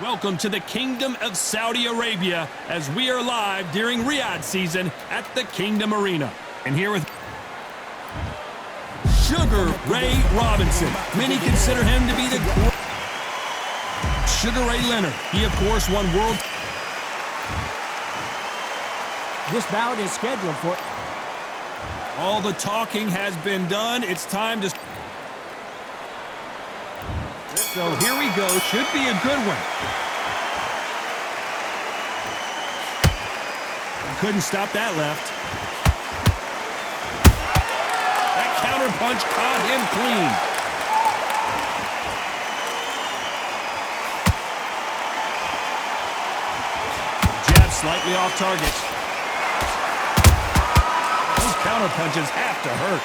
Welcome to the Kingdom of Saudi Arabia as we are live during Riyadh season at the Kingdom Arena. And here with Sugar Ray Robinson. Many consider him to be the Sugar Ray Leonard. He, of course, won world. This bout is scheduled for... All the talking has been done. It's time to... So here we go. Should be a good one. Couldn't stop that left. That counter punch caught him clean. Jab slightly off target. Those counter punches have to hurt.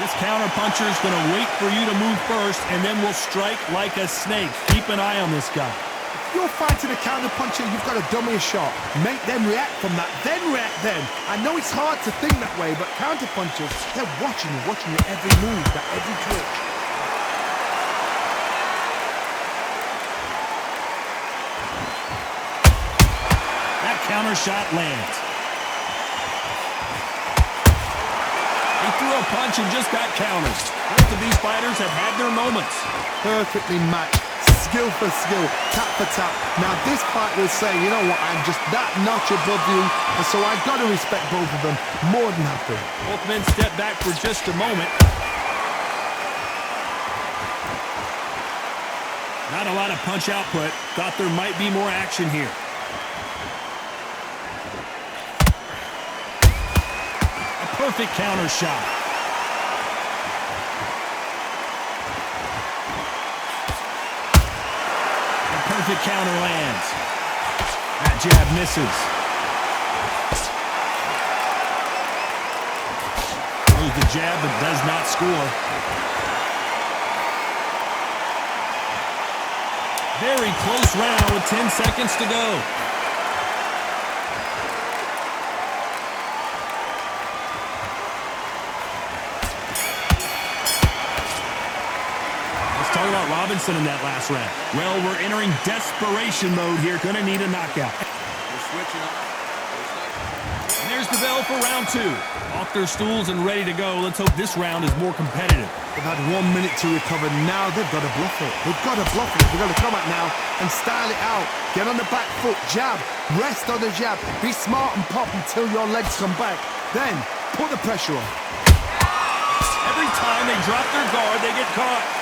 This counter puncher is going to wait for you to move first and then will strike like a snake. Keep an eye on this guy. If you're fighting a counter puncher, you've got to dummy a shot. Make them react from that, then react then. I know it's hard to think that way, but counter punchers, they're watching your every move, that every twitch. That counter shot lands. He threw a punch and just got counters. Both of these fighters have had their moments. Perfectly matched. Skill for skill, tap for tap. Now this fight will say, you know what, I'm just that notch above you, and so I've got to respect both of them. More than happy. Both men step back for just a moment. Not a lot of punch output. Thought there might be more action here. A perfect counter shot. Perfect counter lands. That jab misses. Throws the jab but does not score. Very close round with 10 seconds to go. Talk about Robinson in that last round. Well, we're entering desperation mode here. Gonna need a knockout. And there's the bell for round two. Off their stools and ready to go. Let's hope this round is more competitive. They've had 1 minute to recover. Now they've got to bluff it. They've got to bluff it. They've got to come out now and style it out. Get on the back foot, jab, rest on the jab. Be smart and pop until your legs come back. Then put the pressure on. Every time they drop their guard, they get caught.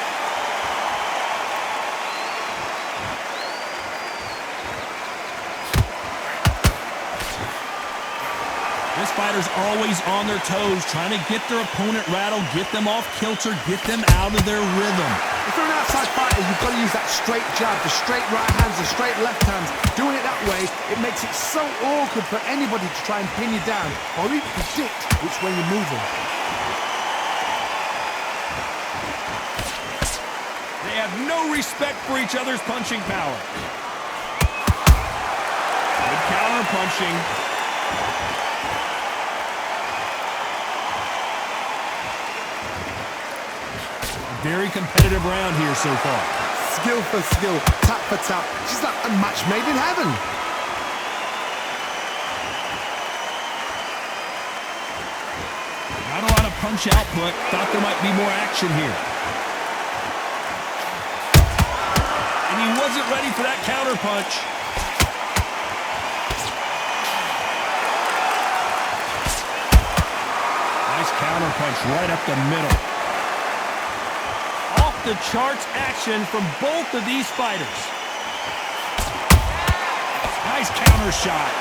This fighter's always on their toes, trying to get their opponent rattled, get them off kilter, get them out of their rhythm. If you're an outside fighter, you've got to use that straight jab, the straight right hands, the straight left hands. Doing it that way, it makes it so awkward for anybody to try and pin you down or even predict which way you're moving. They have no respect for each other's punching power. Good counter punching. Very competitive round here so far. Skill for skill, tap for tap. She's like a match made in heaven. Not a lot of punch output. Thought there might be more action here. And he wasn't ready for that counter punch. Nice counter punch right up the middle. The charts action from both of these fighters. Nice counter shot.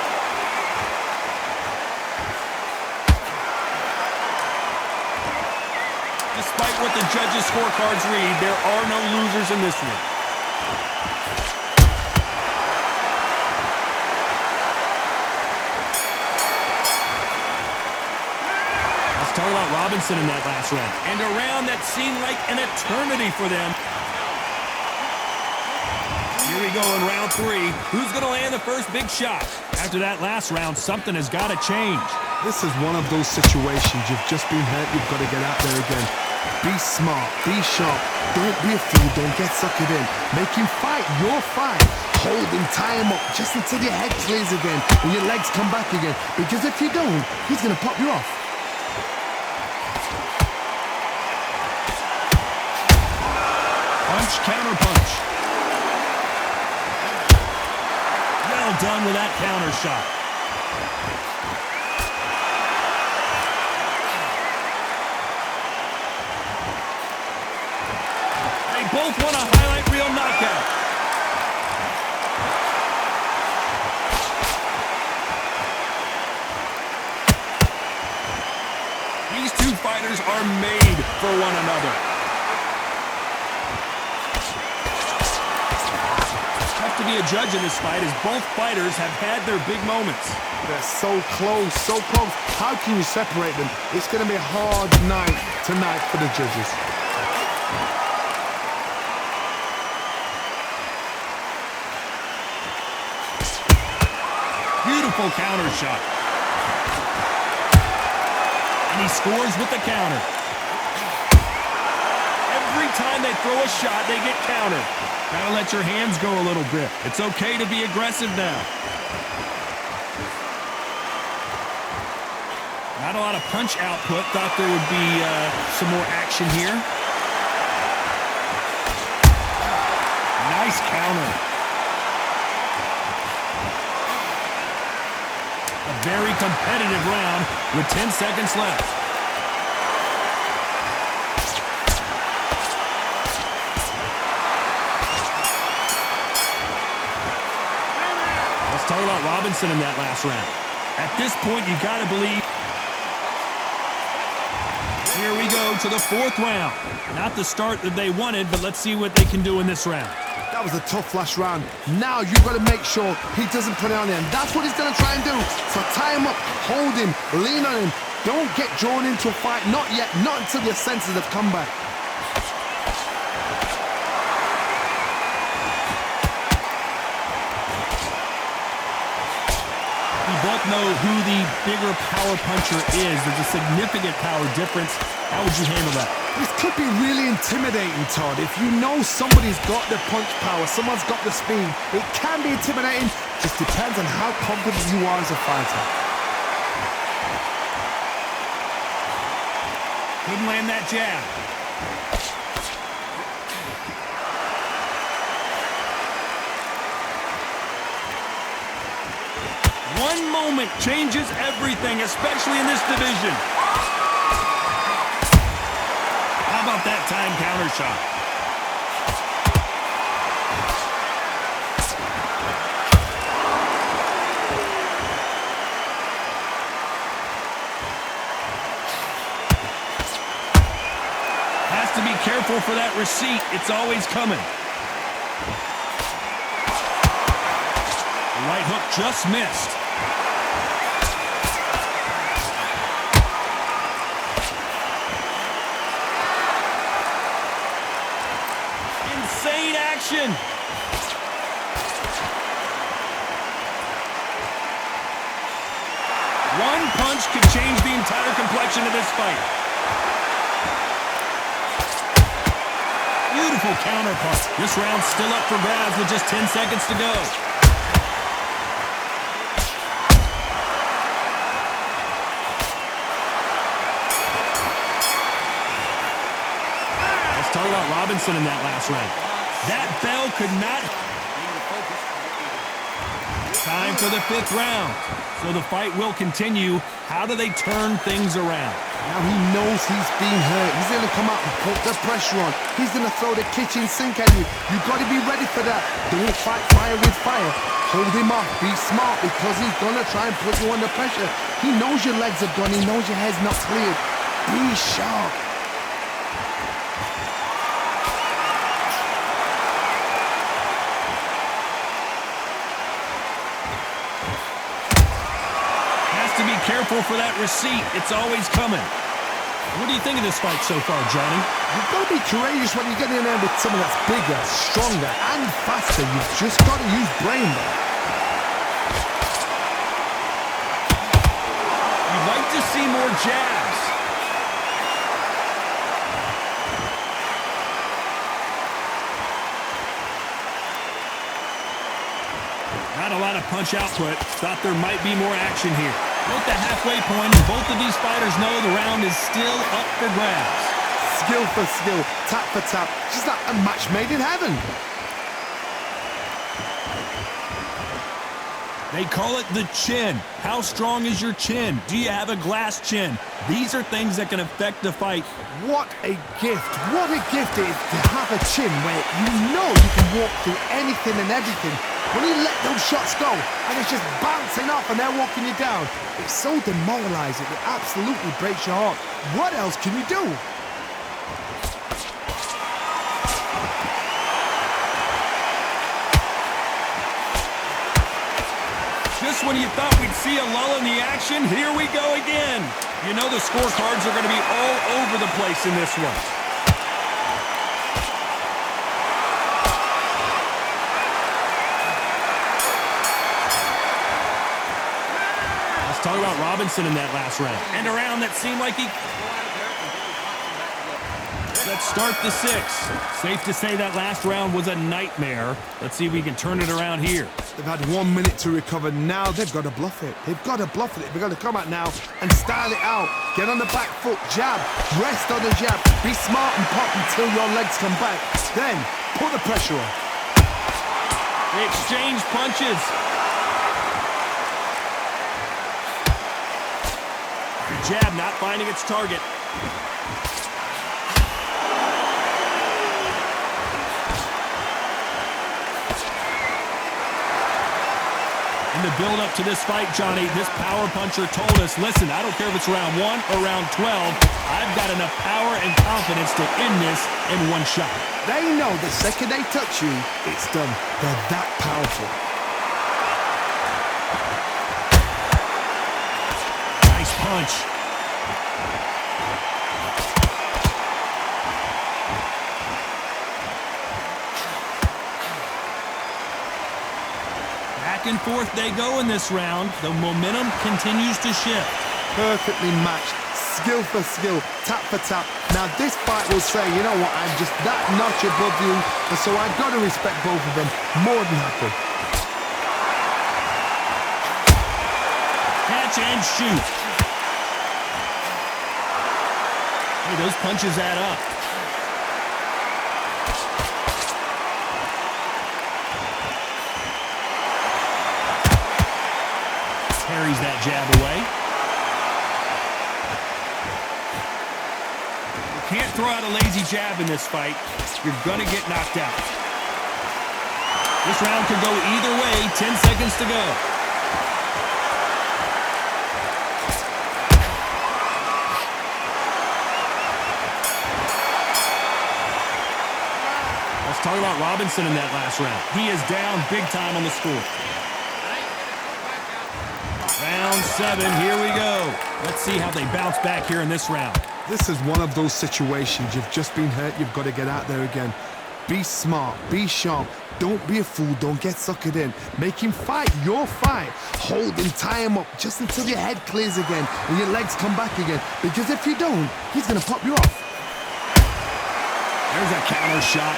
Despite what the judges' scorecards read, there are no losers in this one. Talk about Robinson in that last round. And a round that seemed like an eternity for them. Here we go in round three. Who's going to land the first big shot? After that last round, something has got to change. This is one of those situations. You've just been hurt. You've got to get out there again. Be smart, be sharp. Don't be a fool, don't get suckered in. Make him fight your fight. Hold him, tie him up, just until your head clears again and your legs come back again. Because if you don't, he's gonna pop you off. Punch, counter punch. Well done with that counter shot. They both want a highlight reel knockout. These two fighters are made for one another. Tough to be a judge in this fight as both fighters have had their big moments. They're so close, so close. How can you separate them? It's going to be a hard night tonight for the judges. Beautiful counter shot. And he scores with the counter. Every time they throw a shot, they get countered. Gotta let your hands go a little bit. It's okay to be aggressive now. Not a lot of punch output. Thought there would be some more action here. Nice counter. A very competitive round with 10 seconds left. Let's talk about Robinson in that last round. At this point, you got to believe. Here we go to the fourth round. Not the start that they wanted, but let's see what they can do in this round. That was a tough last round. Now you've got to make sure he doesn't put it on him. That's what he's going to try and do. So tie him up, hold him, lean on him. Don't get drawn into a fight. Not yet. Not until your senses have come back. We both know who the bigger power puncher is. There's a significant power difference. How would you handle that? This could be really intimidating, Todd. If you know somebody's got the punch power, someone's got the speed, it can be intimidating. Just depends on how confident you are as a fighter. Couldn't land that jab. One moment changes everything, especially in this division. How about that time counter shot? Has to be careful for that receipt. It's always coming. The right hook just missed. Insane action. One punch could change the entire complexion of this fight. Beautiful counter punch. This round's still up for grabs with just 10 seconds to go. Let's talk about Robinson in that last round. That bell could not. Time for the fifth round. So the fight will continue. How do they turn things around? Now he knows he's being hurt. He's going to come out and put the pressure on. He's going to throw the kitchen sink at you. You've got to be ready for that. Don't fight fire with fire. Hold him off. Be smart because he's going to try and put you under pressure. He knows your legs are gone. He knows your head's not cleared. Be sharp. To be careful for that receipt. It's always coming. What do you think of this fight so far, Johnny? You've got to be courageous when you get in there with someone that's bigger, stronger, and faster. You've just got to use brain there. You'd like to see more jabs. Not a lot of punch output. Thought there might be more action here. We're at the halfway point, and both of these fighters know the round is still up for grabs. Skill for skill, tap for tap, just like a match made in heaven. They call it the chin. How strong is your chin? Do you have a glass chin? These are things that can affect the fight. What a gift. What a gift it is to have a chin where you know you can walk through anything and everything. When you let those shots go and it's just bouncing off and they're walking you down, it's so demoralizing. It absolutely breaks your heart. What else can you do? Just when you thought we'd see a lull in the action, here we go again. You know the scorecards are going to be all over the place in this one. Let's talk about Robinson in that last round. And a round that seemed like he... Let's start the sixth. Safe to say that last round was a nightmare. Let's see if we can turn it around here. They've had 1 minute to recover. Now they've got to bluff it. They've got to bluff it. They've got to come out now and style it out. Get on the back foot, jab, rest on the jab. Be smart and pop until your legs come back. Then put the pressure on. They exchange punches. The jab not finding its target. In the build-up to this fight, Johnny, this power puncher told us, listen, I don't care if it's round 1 or round 12, I've got enough power and confidence to end this in one shot. They know the second they touch you, it's done. They're that powerful. Nice punch. Back and forth they go in this round. The momentum continues to shift. Perfectly matched, skill for skill, tap for tap. Now this fight will say, you know what, I'm just that notch above you, and so I've got to respect both of them more than happy. Catch and shoot. Hey, those punches add up. Carries that jab away. You can't throw out a lazy jab in this fight. You're gonna get knocked out. This round could go either way. 10 seconds to go. Let's talk about Robinson in that last round. He is down big time on the score. Round 7, here we go. Let's see how they bounce back here in this round. This is one of those situations. You've just been hurt, you've got to get out there again. Be smart, be sharp. Don't be a fool, don't get suckered in. Make him fight your fight. Hold him, tie him up, just until your head clears again and your legs come back again. Because if you don't, he's going to pop you off. There's a counter shot.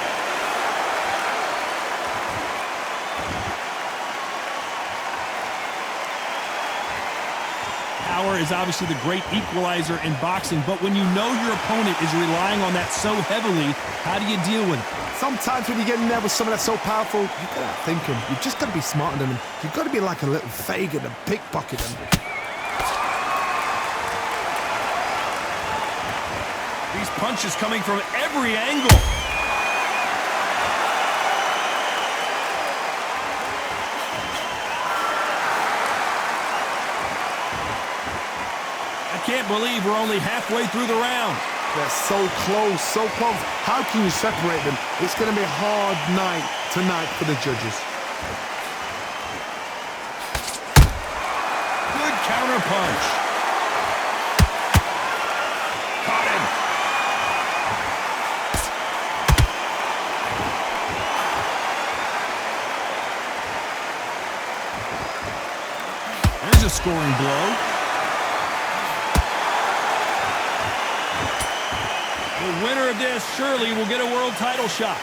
Power is obviously the great equalizer in boxing, but when you know your opponent is relying on that so heavily, how do you deal with it? Sometimes when you get in there with someone that's so powerful, you've got to think him. You've just got to be smarter than him. You've got to be like a little Fagin and pickpocket him. These punches coming from every angle. I can't believe we're only halfway through the round. They're so close, so close. How can you separate them? It's going to be a hard night tonight for the judges. Good counter punch. Caught him. There's a scoring blow. The winner of this surely will get a world title shot.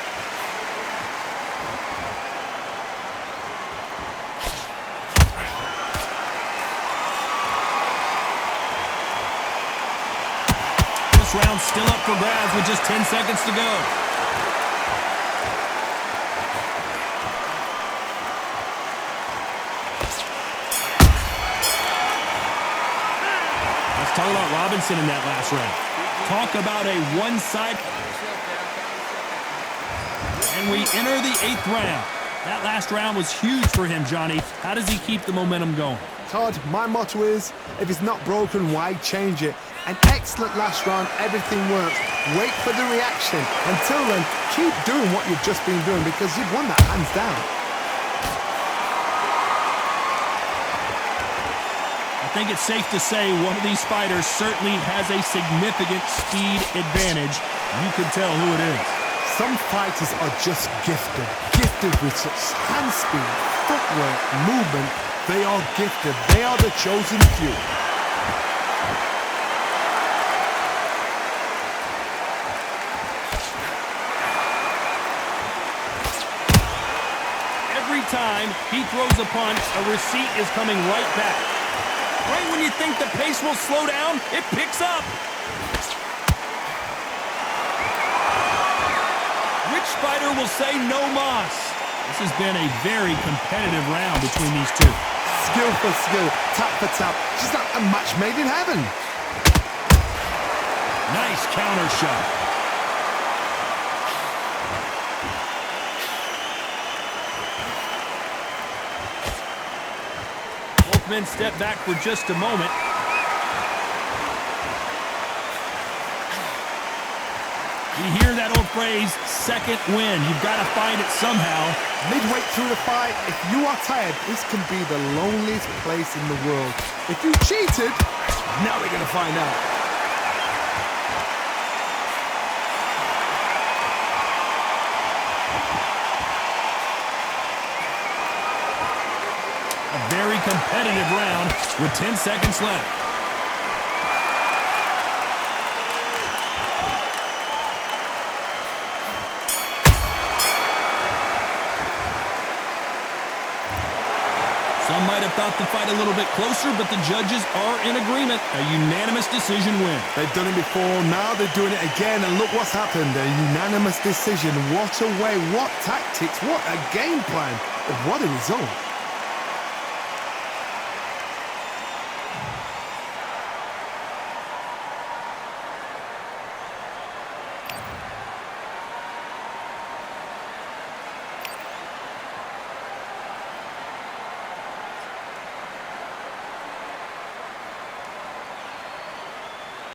round still up for grabs with just 10 seconds to go. Let's talk about Robinson in that last round. Talk about a one-side. And we enter the 8th round. That last round was huge for him, Johnny. How does he keep the momentum going? Todd, my motto is, if it's not broken, why change it? An excellent last round, everything works. Wait for the reaction. Until then, keep doing what you've just been doing because you've won that hands down. I think it's safe to say one of these fighters certainly has a significant speed advantage. You can tell who it is. Some fighters are just gifted with such hand speed, footwork, movement. They are gifted. They are the chosen few. Every time he throws a punch, a receipt is coming right back. Right when you think the pace will slow down, it picks up. Which fighter will say no mas? This has been a very competitive round between these two. Skill for skill, tap for tap. Just like a match made in heaven. Nice counter shot. Both men step back for just a moment. You hear that old phrase, second win. You've got to find it somehow. Midway through the fight, if you are tired, this can be the loneliest place in the world. If you cheated, now we're going to find out. A very competitive round with 10 seconds left. Some might have thought the fight a little bit closer, but the judges are in agreement. A unanimous decision win. They've done it before, now they're doing it again, and look what's happened. A unanimous decision. What a way, what tactics, what a game plan. What a result.